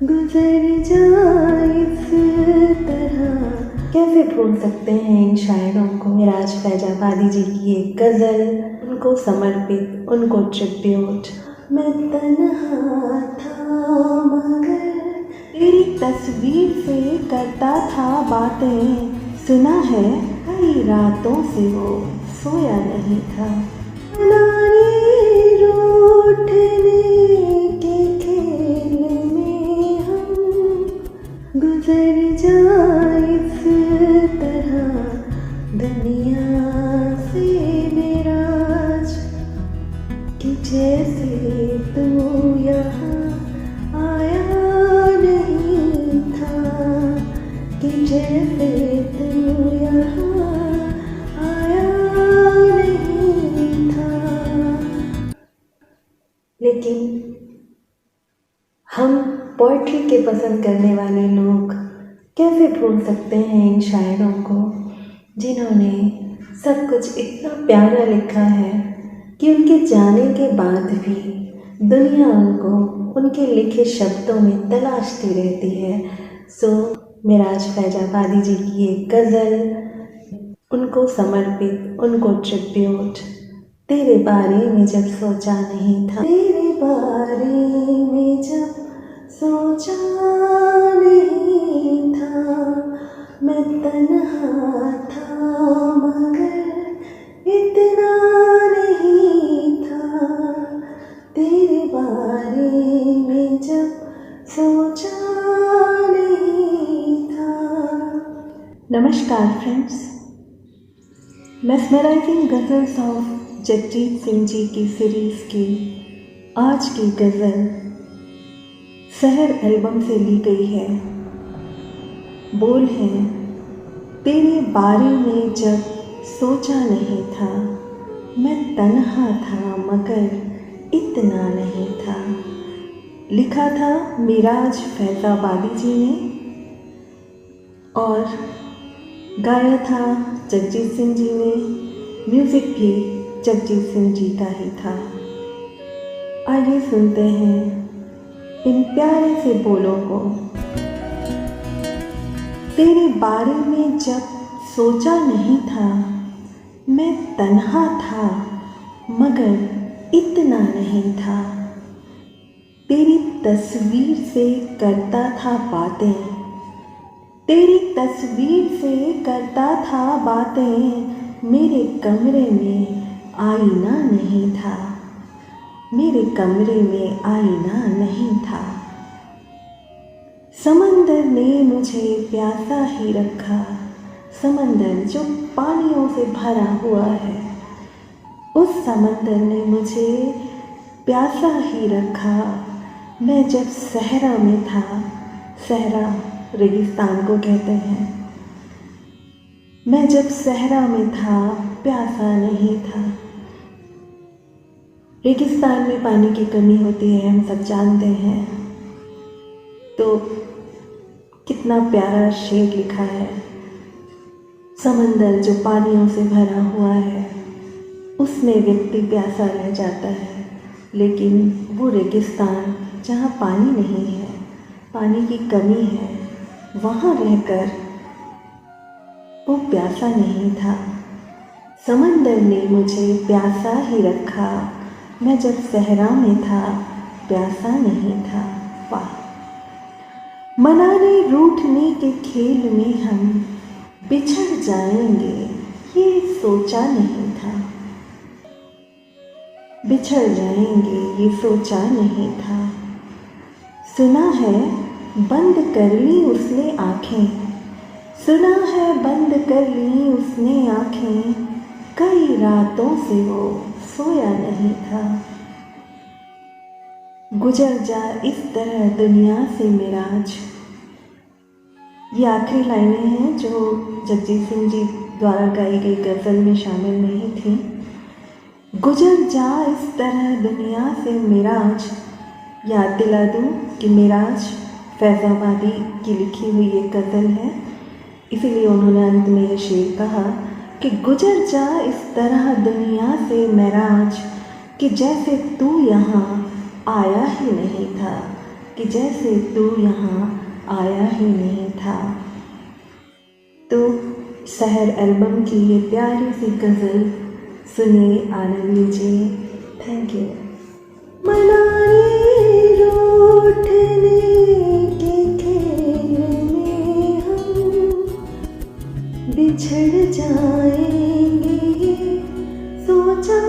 गुजर जाए इस तरह। कैसे भूल सकते हैं इन शायरों को। मिराज फैजाबादी जी की एक गज़ल, उनको समर्पित, उनको ट्रिब्यूट। मैं तन्हा था मगर तेरी तस्वीर से करता था बातें, सुना है कई रातों से वो सोया नहीं था। रूठने के खेल में हम गुजर जाए इस तरह दुनिया से मेराज, कि जैसे तू यहाँ आया नहीं था, कि जैसे तू यहाँ आया नहीं था। लेकिन हम पोइट्री के पसंद करने वाले लोग कैसे भूल सकते हैं इन शायरों को, जिन्होंने सब कुछ इतना प्यारा लिखा है कि उनके जाने के बाद भी दुनिया उनको उनके लिखे शब्दों में तलाशती रहती है। सो मिराज फैजाबादी जी की एक गज़ल, उनको समर्पित, उनको ट्रिब्यूट। तेरे बारे में जब सोचा नहीं था, तेरे बारे में जब सोचा नहीं था, मैं तन्हा था मगर इतना नहीं था। तेरे बारे में जब सोचा नहीं था। नमस्कार friends, mesmerising ghazals of Jagjit Singh ji की सीरीज़ की आज की गज़ल सहर एल्बम से ली गई है। बोल हैं, तेरे बारे में जब सोचा नहीं था, मैं तन्हा था मगर इतना नहीं था। लिखा था मिराज फैजाबादी जी ने और गाया था जगजीत सिंह जी ने। म्यूज़िक भी जगजीत सिंह जी का ही था। आइए सुनते हैं इन प्यारे से बोलों को। तेरे बारे में जब सोचा नहीं था, मैं तन्हा था मगर इतना नहीं था। तेरी तस्वीर से करता था बातें, तेरी तस्वीर से करता था बातें, मेरे कमरे में आईना नहीं था, मेरे कमरे में आईना नहीं था। समंदर ने मुझे प्यासा ही रखा, समंदर जो पानियों से भरा हुआ है, उस समंदर ने मुझे प्यासा ही रखा। मैं जब सहरा में था, सहरा रेगिस्तान को कहते हैं, मैं जब सहरा में था प्यासा नहीं था। रेगिस्तान में पानी की कमी होती है, हम सब जानते हैं। तो कितना प्यारा शेर लिखा है। समंदर जो पानियों से भरा हुआ है, उसमें व्यक्ति प्यासा रह जाता है, लेकिन वो रेगिस्तान जहाँ पानी नहीं है, पानी की कमी है, वहाँ रहकर वो प्यासा नहीं था। समंदर ने मुझे प्यासा ही रखा, मैं जब सहरा में था प्यासा नहीं था। वाह। मनाने रूठने के खेल में हम बिछड़ जाएंगे, ये सोचा नहीं था। बिछड़ जाएंगे ये सोचा नहीं था। सुना है बंद कर ली उसने आँखें, सुना है बंद कर ली उसने आँखें, कई रातों से वो सोया नहीं था। गुजर जा इस तरह दुनिया से मिराज। ये आखिरी लाइनें हैं जो जगजीत सिंह जी द्वारा गाई गई गज़ल में शामिल नहीं थी। गुजर जा इस तरह दुनिया से मिराज। याद दिला दूँ कि मिराज फैजाबादी की लिखी हुई एक गज़ल है, इसीलिए उन्होंने अंत में ये शेर कहा कि गुजर जा इस तरह दुनिया से मिराज, कि जैसे तू यहाँ आया ही नहीं था, कि जैसे तू यहाँ आया ही नहीं था। तो शहर एल्बम की ये प्यारी सी गज़ल सुनिए, आनंद लीजिए। Thank you. मनाने रूठने के खेल में हम बिछड़ जाएंगे, सोचा